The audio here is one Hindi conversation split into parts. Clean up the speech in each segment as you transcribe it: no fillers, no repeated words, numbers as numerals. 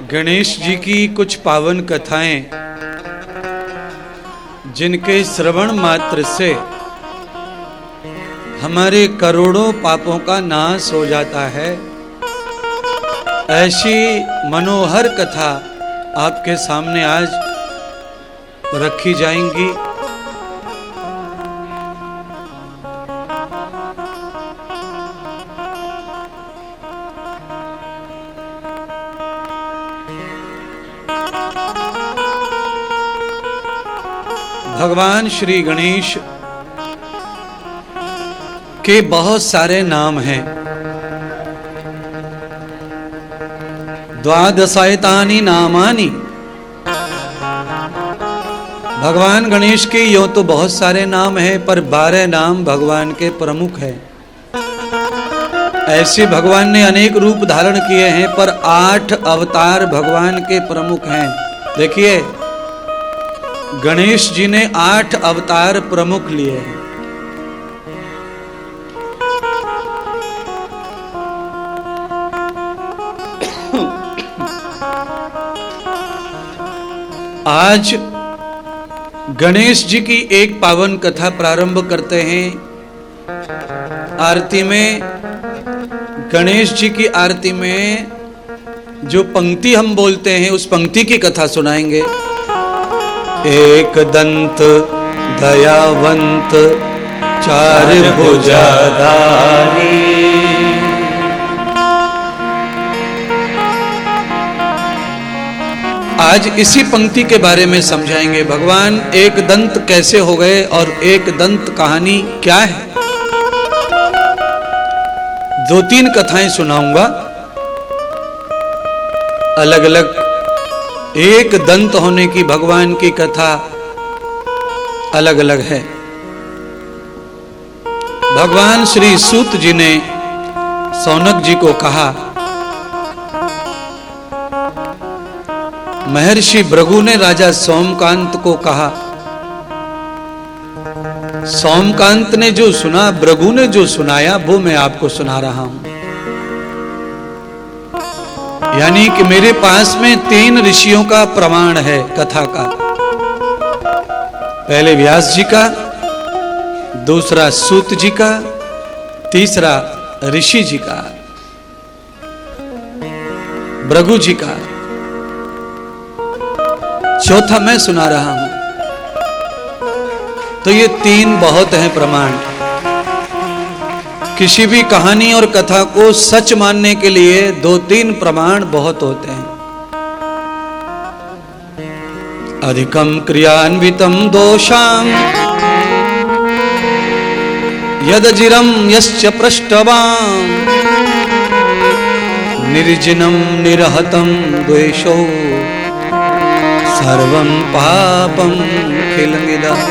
गणेश जी की कुछ पावन कथाएं जिनके श्रवण मात्र से हमारे करोड़ों पापों का नाश हो जाता है, ऐसी मनोहर कथा आपके सामने आज रखी जाएंगी। भगवान श्री गणेश के बहुत सारे नाम हैं। द्वादशायतानि नामानि। भगवान गणेश के यूं तो बहुत सारे नाम हैं, पर 12 नाम भगवान के प्रमुख हैं। ऐसे भगवान ने अनेक रूप धारण किए हैं, पर 8 अवतार भगवान के प्रमुख हैं। देखिए, गणेश जी ने 8 अवतार प्रमुख लिए हैं। आज गणेश जी की एक पावन कथा प्रारंभ करते हैं। आरती में, गणेश जी की आरती में जो पंक्ति हम बोलते हैं, उस पंक्ति की कथा सुनाएंगे। एक दंत दयावंत चार भुजाधारी। आज इसी पंक्ति के बारे में समझाएंगे। भगवान एक दंत कैसे हो गए और एक दंत कहानी क्या है। 2-3 कथाएं सुनाऊंगा अलग अलग। एक दंत होने की भगवान की कथा अलग अलग है। भगवान श्री सूत जी ने सौनक जी को कहा, महर्षि भृगु ने राजा सोमकांत को कहा। सोमकांत ने जो सुना, भृगु ने जो सुनाया, वो मैं आपको सुना रहा हूं। यानी कि मेरे पास में 3 ऋषियों का प्रमाण है कथा का। पहले व्यास जी का, दूसरा सूत जी का, तीसरा ऋषि जी का, भृगु जी का, चौथा मैं सुना रहा हूं। तो ये 3 बहुत हैं प्रमाण। किसी भी कहानी और कथा को सच मानने के लिए 2-3 प्रमाण बहुत होते हैं। अधिकम क्रियान्वितम दोषाम यदजिरम यश्च पृष्ठवाम निर्जिनम निरहतम द्वेषो सर्वं पापं खिलमिदम्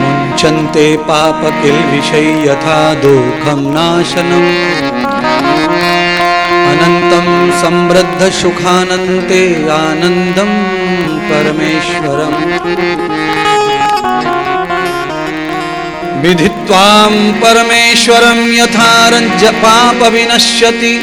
मुञ्चन्ते पापकिल विषय यथा दुःखं नाशनम् अनन्तं समृद्ध सुखानन्ते आनन्दं परमेश्वरम् विधित्वां परमेश्वरं यथा रज्ज पाप विनश्यति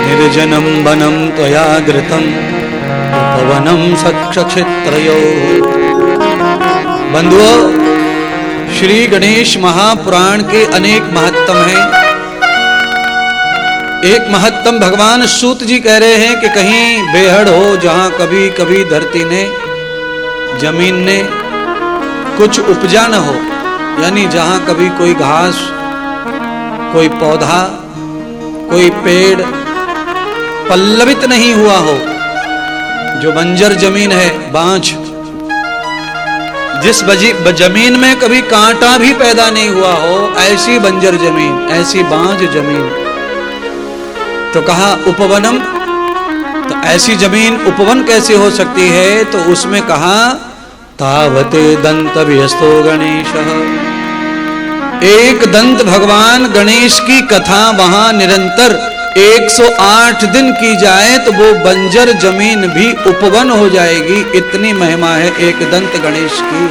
निर्जनं वनं त्वया घृतम् उपवनं सक्षक्षेत्रयो। बंधुओं, श्री गणेश महापुराण के अनेक महत्तम हैं। एक महत्तम भगवान सूत जी कह रहे हैं कि कहीं बेहड़ हो, जहां कभी कभी धरती ने, जमीन ने कुछ उपजा न हो, यानी जहां कभी कोई घास, कोई पौधा, कोई पेड़ पल्लवित नहीं हुआ हो, जो बंजर जमीन है, बांझ, जिस जमीन में कभी कांटा भी पैदा नहीं हुआ हो, ऐसी बंजर जमीन, ऐसी बांझ जमीन। तो कहा उपवनम। तो ऐसी जमीन उपवन कैसे हो सकती है? तो उसमें कहा तावते दंत व्यस्तो गणेश। एक दंत भगवान गणेश की कथा वहां निरंतर 108 दिन की जाए तो वो बंजर जमीन भी उपवन हो जाएगी। इतनी महिमा है एक दंत गणेश की।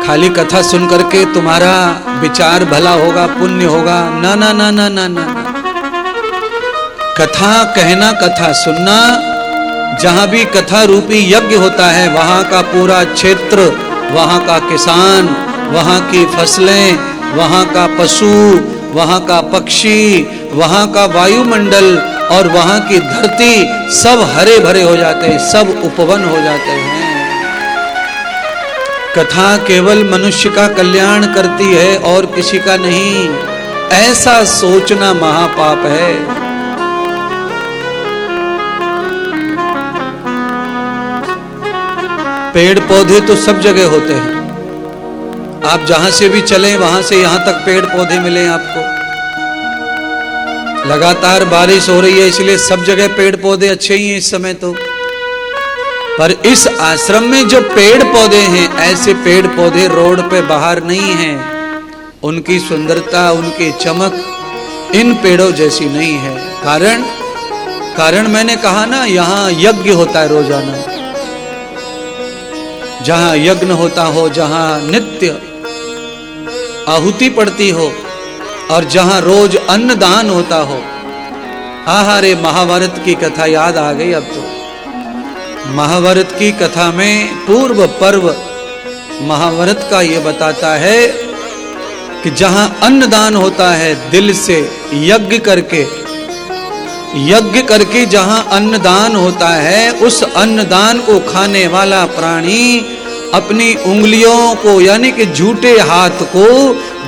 खाली कथा सुन करके तुम्हारा विचार भला होगा, पुण्य होगा, ना ना ना ना ना ना, ना। कथा कहना, कथा सुनना, जहां भी कथा रूपी यज्ञ होता है वहां का पूरा क्षेत्र, वहां का किसान, वहां की फसलें, वहां का पशु, वहां का पक्षी, वहां का वायुमंडल और वहां की धरती सब हरे भरे हो जाते हैं, सब उपवन हो जाते हैं। कथा केवल मनुष्य का कल्याण करती है और किसी का नहीं, ऐसा सोचना महापाप है। पेड़ पौधे तो सब जगह होते हैं, आप जहां से भी चलें वहां से यहां तक पेड़ पौधे मिले आपको। लगातार बारिश हो रही है इसलिए सब जगह पेड़ पौधे अच्छे ही हैं इस समय तो। पर इस आश्रम में जो पेड़ पौधे हैं, ऐसे पेड़ पौधे रोड पे बाहर नहीं हैं। उनकी सुंदरता, उनकी चमक इन पेड़ों जैसी नहीं है। कारण मैंने कहा ना, यहां यज्ञ होता है रोजाना। जहां यज्ञ होता हो, जहां नित्य आहुति पड़ती हो और जहां रोज अन्नदान होता हो। रे महाभारत की कथा याद आ गई अब तो। महाभारत की कथा में पूर्व पर्व महाभारत का ये बताता है कि जहां अन्नदान होता है, दिल से यज्ञ करके जहां अन्नदान होता है, उस अन्नदान को खाने वाला प्राणी अपनी उंगलियों को यानी कि झूठे हाथ को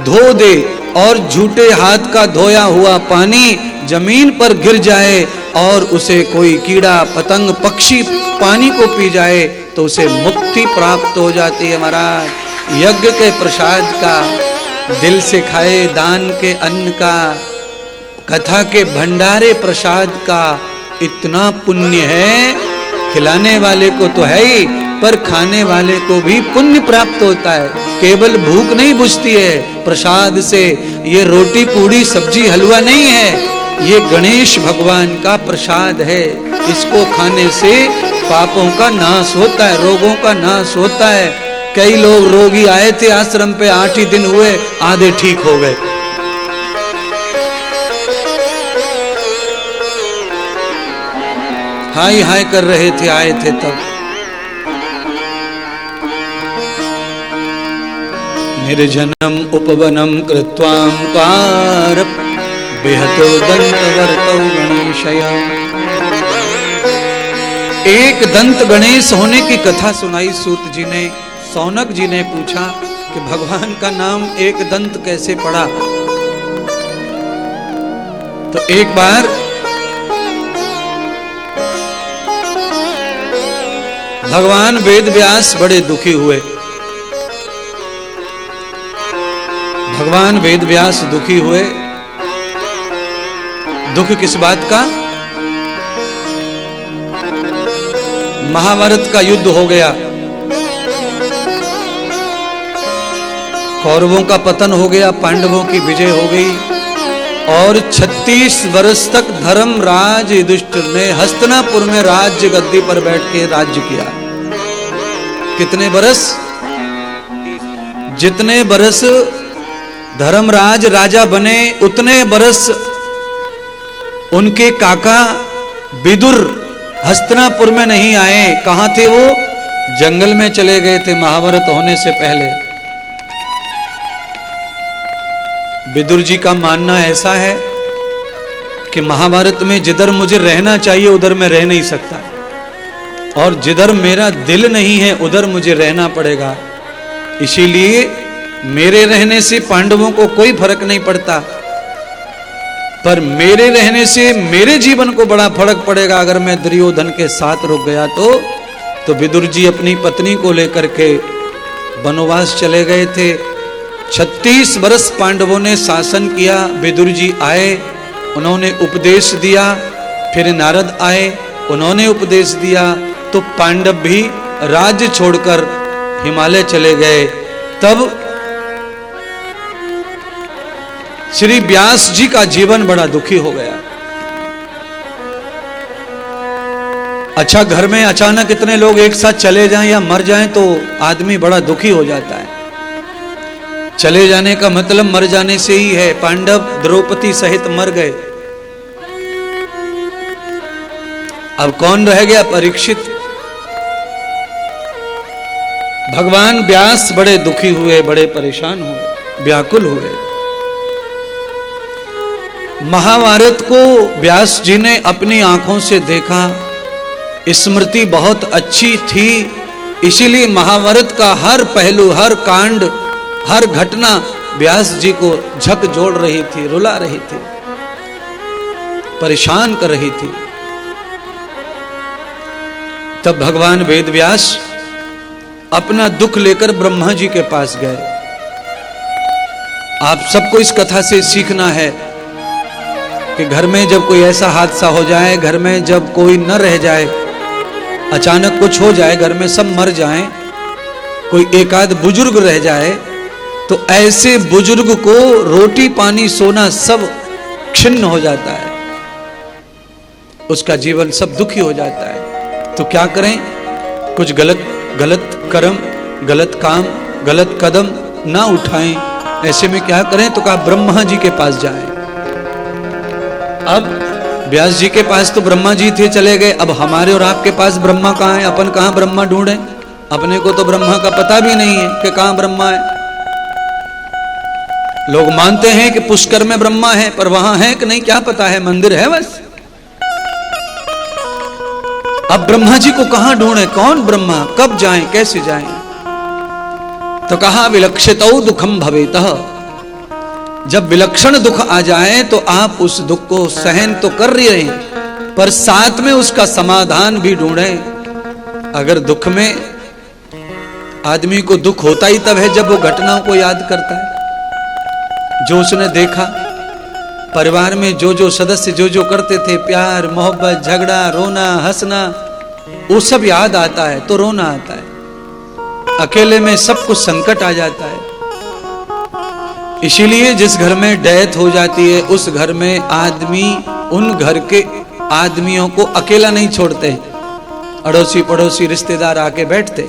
धो दे और झूठे हाथ का धोया हुआ पानी जमीन पर गिर जाए और उसे कोई कीड़ा पतंग पक्षी पानी को पी जाए तो उसे मुक्ति प्राप्त हो जाती है महाराज। यज्ञ के प्रसाद का, दिल से खाए दान के अन्न का, कथा के भंडारे प्रसाद का इतना पुण्य है। खिलाने वाले को तो है ही, पर खाने वाले को भी पुण्य प्राप्त होता है। केवल भूख नहीं बुझती है प्रसाद से। ये रोटी पूड़ी सब्जी हलवा नहीं है, ये गणेश भगवान का प्रसाद है। इसको खाने से पापों का नाश होता है, रोगों का नाश होता है। कई लोग रोगी आए थे आश्रम पे, 8 ही दिन हुए आधे ठीक हो गए। हाय हाय कर रहे थे, आए थे तब। निर्जनम उपवनम कृत्वां पार बेहतो दंतवर्तौ गणेशया। एक दंत गणेश होने की कथा सुनाई सूत जी ने। सौनक जी ने पूछा कि भगवान का नाम एक दंत कैसे पड़ा। तो एक बार भगवान वेद व्यास बड़े दुखी हुए। भगवान वेद व्यास दुखी हुए। दुख किस बात का? महाभारत का युद्ध हो गया, कौरवों का पतन हो गया, पांडवों की विजय हो गई और 36 वर्ष तक धर्मराज युधिष्ठिर ने हस्तिनापुर में राज्य गद्दी पर बैठ के राज्य किया। कितने बरस? जितने बरस धर्मराज राजा बने उतने बरस उनके काका विदुर हस्तिनापुर में नहीं आए। कहां थे वो? जंगल में चले गए थे महाभारत होने से पहले। विदुर जी का मानना ऐसा है कि महाभारत में जिधर मुझे रहना चाहिए उधर मैं रह नहीं सकता और जिधर मेरा दिल नहीं है उधर मुझे रहना पड़ेगा। इसीलिए मेरे रहने से पांडवों को कोई फर्क नहीं पड़ता, पर मेरे रहने से मेरे जीवन को बड़ा फर्क पड़ेगा अगर मैं दुर्योधन के साथ रुक गया तो विदुर जी अपनी पत्नी को लेकर के वनवास चले गए थे। 36 वर्ष पांडवों ने शासन किया। विदुर जी आए, उन्होंने उपदेश दिया। फिर नारद आए, उन्होंने उपदेश दिया। तो पांडव भी राज्य छोड़कर हिमालय चले गए। तब श्री व्यास जी का जीवन बड़ा दुखी हो गया। अच्छा, घर में अचानक इतने लोग एक साथ चले जाएं या मर जाएं तो आदमी बड़ा दुखी हो जाता है। चले जाने का मतलब मर जाने से ही है। पांडव द्रौपदी सहित मर गए। अब कौन रह गया? परीक्षित। भगवान व्यास बड़े दुखी हुए, बड़े परेशान हुए, व्याकुल हुए। महाभारत को व्यास जी ने अपनी आंखों से देखा, स्मृति बहुत अच्छी थी, इसीलिए महाभारत का हर पहलू, हर कांड, हर घटना व्यास जी को झकझोर रही थी, रुला रही थी, परेशान कर रही थी। तब भगवान वेद व्यास अपना दुख लेकर ब्रह्मा जी के पास गए। आप सबको इस कथा से सीखना है कि घर में जब कोई ऐसा हादसा हो जाए, घर में जब कोई न रह जाए, अचानक कुछ हो जाए, घर में सब मर जाएं, कोई एक आध बुजुर्ग रह जाए, तो ऐसे बुजुर्ग को रोटी पानी सोना सब छिन्न हो जाता है, उसका जीवन सब दुखी हो जाता है। तो क्या करें? कुछ गलत कर्म, गलत काम, गलत कदम ना उठाएं। ऐसे में क्या करें? तो कहा ब्रह्मा जी के पास जाएं। अब व्यास जी के पास तो ब्रह्मा जी थे, चले गए। अब हमारे और आपके पास ब्रह्मा कहाँ है? अपन कहाँ ब्रह्मा ढूंढें? अपने को तो ब्रह्मा का पता भी नहीं है कि कहाँ ब्रह्मा है। लोग मानते हैं कि पुष्कर में ब्रह्मा है, पर वहां है कि नहीं क्या पता है, मंदिर है बस। अब ब्रह्मा जी को कहां ढूंढे? कौन ब्रह्मा? कब जाएं? कैसे जाएं? तो कहा विलक्षितौ दुखम भवेतः। जब विलक्षण दुख आ जाए तो आप उस दुख को सहन तो कर रहे हैं, पर साथ में उसका समाधान भी ढूंढें। अगर दुख में आदमी को दुख होता ही तब है जब वो घटनाओं को याद करता है, जो उसने देखा। परिवार में जो जो सदस्य जो जो करते थे, प्यार मोहब्बत, झगड़ा, रोना, हंसना, वो सब याद आता है तो रोना आता है। अकेले में सब कुछ संकट आ जाता है। इसीलिए जिस घर में डेथ हो जाती है उस घर में आदमी उन घर के आदमियों को अकेला नहीं छोड़ते, अड़ोसी पड़ोसी रिश्तेदार आके बैठते।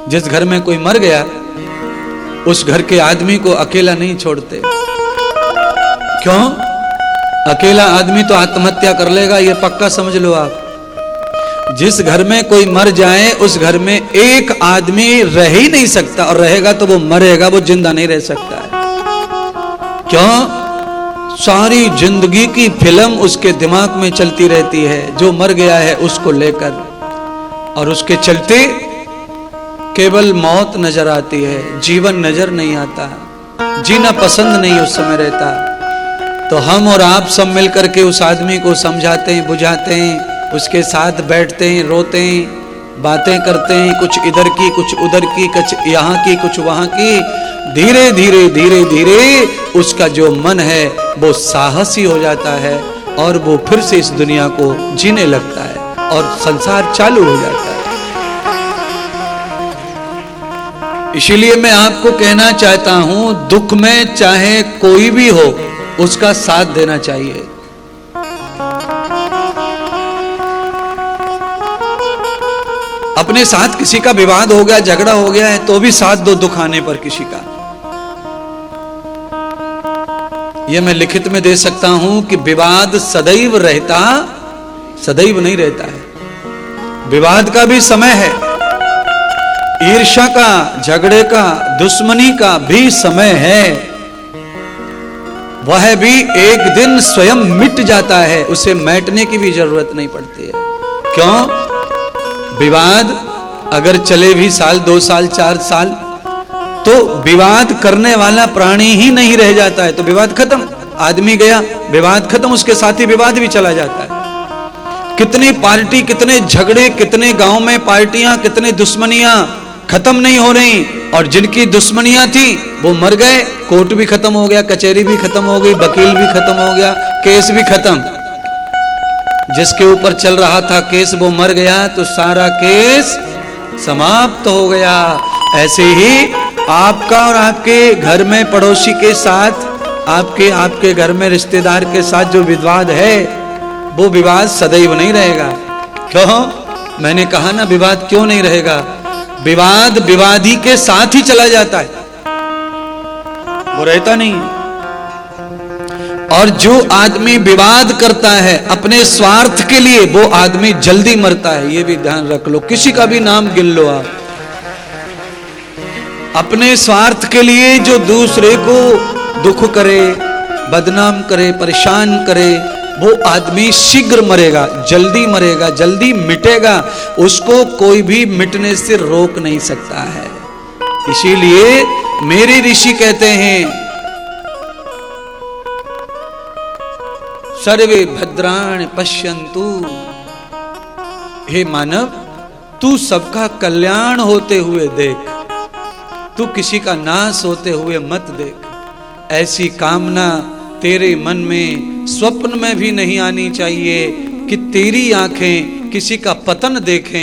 जिस घर में कोई मर गया उस घर के आदमी को अकेला नहीं छोड़ते। क्यों? अकेला आदमी तो आत्महत्या कर लेगा, ये पक्का समझ लो आप। जिस घर में कोई मर जाए उस घर में एक आदमी रह ही नहीं सकता, और रहेगा तो वो मरेगा, वो जिंदा नहीं रह सकता है। क्यों? सारी जिंदगी की फिल्म उसके दिमाग में चलती रहती है, जो मर गया है उसको लेकर, और उसके चलते केवल मौत नजर आती है, जीवन नजर नहीं आता, जीना पसंद नहीं उस समय रहता। तो हम और आप सब मिलकर के उस आदमी को समझाते हैं, बुझाते हैं, उसके साथ बैठते हैं, रोते हैं, बातें करते हैं, कुछ इधर की कुछ उधर की, कुछ यहाँ की कुछ वहाँ की। धीरे धीरे धीरे धीरे उसका जो मन है वो साहसी हो जाता है, और वो फिर से इस दुनिया को जीने लगता है, और संसार चालू हो जाता है। इसीलिए मैं आपको कहना चाहता हूं, दुख में चाहे कोई भी हो उसका साथ देना चाहिए। अपने साथ किसी का विवाद हो गया, झगड़ा हो गया है, तो भी साथ दो दुख आने पर किसी का। यह मैं लिखित में दे सकता हूं कि विवाद सदैव रहता, सदैव नहीं रहता है। विवाद का भी समय है, ईर्ष्या का, झगड़े का, दुश्मनी का भी समय है। वह भी एक दिन स्वयं मिट जाता है, उसे मिटने की भी जरूरत नहीं पड़ती है। क्यों? विवाद अगर चले भी साल, 2 साल, 4 साल, तो विवाद करने वाला प्राणी ही नहीं रह जाता है, तो विवाद खत्म। आदमी गया, विवाद खत्म, उसके साथ ही विवाद भी चला जाता है। कितनी पार्टी, कितने झगड़े, कितने गांव में पार्टियां, कितने दुश्मनियां खत्म नहीं हो रही, और जिनकी दुश्मनियां थी वो मर गए, कोर्ट भी खत्म हो गया, कचहरी भी खत्म हो गई, वकील भी खत्म हो गया, केस भी खत्म। जिसके ऊपर चल रहा था केस वो मर गया, तो सारा केस समाप्त हो गया। ऐसे ही आपका और आपके घर में पड़ोसी के साथ, आपके घर में रिश्तेदार के साथ जो विवाद है वो विवाद सदैव नहीं रहेगा। क्यों? मैंने कहा ना, विवाद क्यों नहीं रहेगा? विवाद विवादी के साथ ही चला जाता है। वो रहता नहीं है। और जो आदमी विवाद करता है अपने स्वार्थ के लिए, वो आदमी जल्दी मरता है। ये भी ध्यान रख लो, किसी का भी नाम गिन लो आप। अपने स्वार्थ के लिए जो दूसरे को दुख करे, बदनाम करे, परेशान करे, वो आदमी शीघ्र मरेगा, जल्दी मरेगा, जल्दी मिटेगा। उसको कोई भी मिटने से रोक नहीं सकता है। इसीलिए मेरे ऋषि कहते हैं, सर्वे भद्राण पश्यन्तु। हे मानव, तू सबका कल्याण होते हुए देख, तू किसी का नाश होते हुए मत देख। ऐसी कामना तेरे मन में स्वप्न में भी नहीं आनी चाहिए कि तेरी आंखें किसी का पतन देखें।